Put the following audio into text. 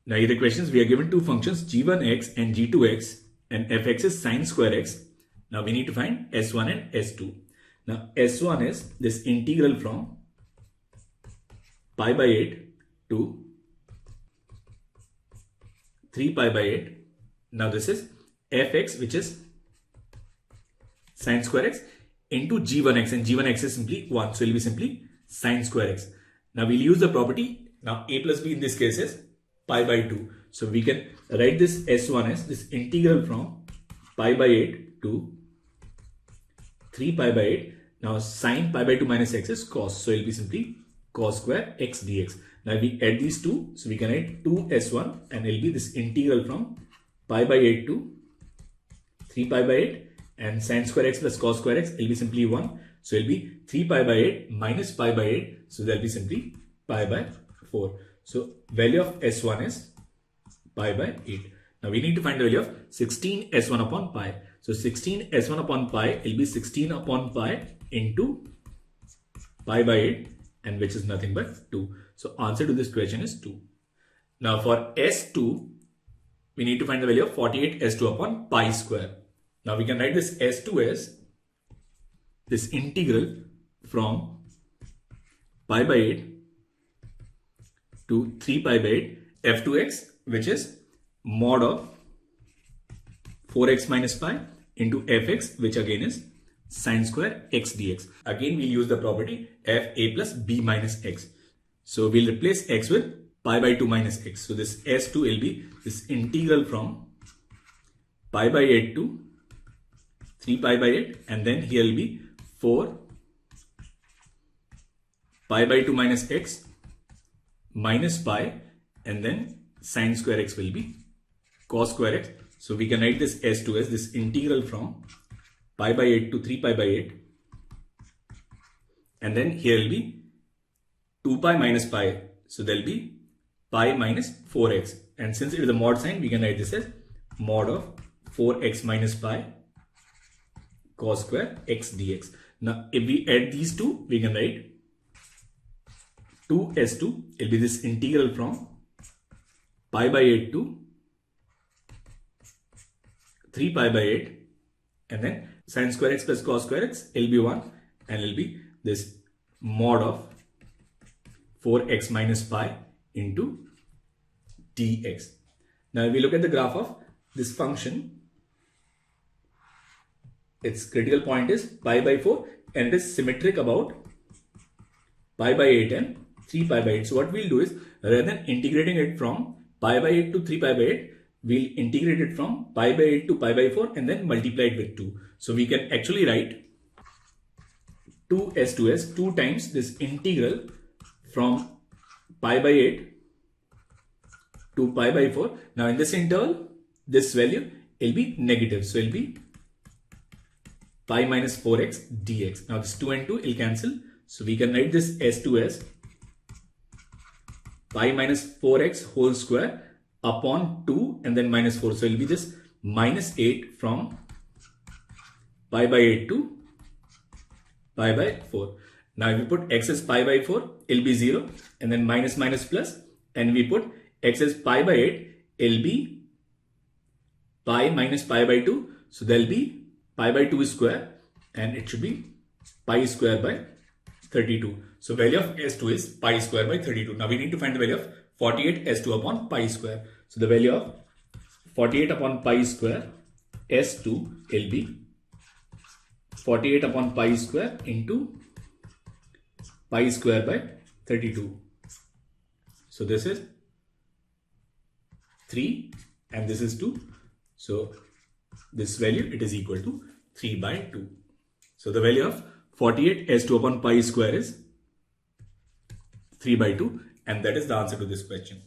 Now here the questions, we are given two functions g1x and g2x and fx is sine square x. Now we need to find s1 and s2. Now s1 is this integral from pi by 8 to 3 pi by 8. Now this is fx, which is sine square x into g1x, and g1x is simply 1. So it will be simply sine square x. Now we'll use the property. Now a plus b in this case is pi by 2. So we can write this s1 as this integral from pi by 8 to 3 pi by 8. Now sine pi by 2 minus x is cos. So it will be simply cos square x dx. Now we add these two. So we can write 2s1 and it will be this integral from pi by 8 to 3 pi by 8. And sine square x plus cos square x will be simply 1. So it will be 3 pi by 8 minus pi by 8. So that will be simply pi by 4. So value of s1 is pi by 8. Now we need to find the value of 16 s1 upon pi. So 16 s1 upon pi will be 16 upon pi into pi by 8, and which is nothing but 2. So answer to this question is 2. Now for s2, we need to find the value of 48 s2 upon pi square. Now we can write this s2 as this integral from pi by 8 to 3 pi by 8 f2x, which is mod of 4x minus pi into fx, which again is sine square x dx. Again we'll use the property f a plus b minus x. So we'll replace x with pi by 2 minus x. So this s2 will be this integral from pi by 8 to 3 pi by 8, and then here will be 4 pi by 2 minus x minus pi, and then sine square x will be cos square x. So we can write this s2 as this integral from pi by 8 to 3 pi by 8, and then here will be 2 pi minus pi. So there will be pi minus 4x, and since it is a mod sign, we can write this as mod of 4x minus pi cos square x dx. Now if we add these two, we can write 2s2 will be this integral from pi by 8 to 3 pi by 8, and then sine square x plus cos square x will be 1, and will be this mod of 4x minus pi into dx. Now if we look at the graph of this function, its critical point is pi by 4 and it is symmetric about pi by 8 and 3 pi by 8. So what we'll do is, rather than integrating it from pi by 8 to 3 pi by 8, we'll integrate it from pi by 8 to pi by 4 and then multiply it with 2. So we can actually write 2s2 as 2 times this integral from pi by 8 to pi by 4. Now in this interval, this value will be negative. So it will be pi minus 4x dx. Now this 2 and 2 will cancel. So we can write this s2 as pi minus 4x whole square upon 2 and then minus 4. So it will be this minus 8 from pi by 8 to pi by 4. Now if we put x as pi by 4, it will be 0, and then minus minus plus, and we put x as pi by 8, it will be pi minus pi by 2. So there will be pi by 2 square, and it should be pi square by 32. So value of s2 is pi square by 32. Now we need to find the value of 48 s2 upon pi square. So the value of 48 upon pi square s2 will be 48 upon pi square into pi square by 32. So this is 3 and this is 2. So this value, it is equal to 3 by 2. So the value of 48 s2 upon pi square is 3 by 2, and that is the answer to this question.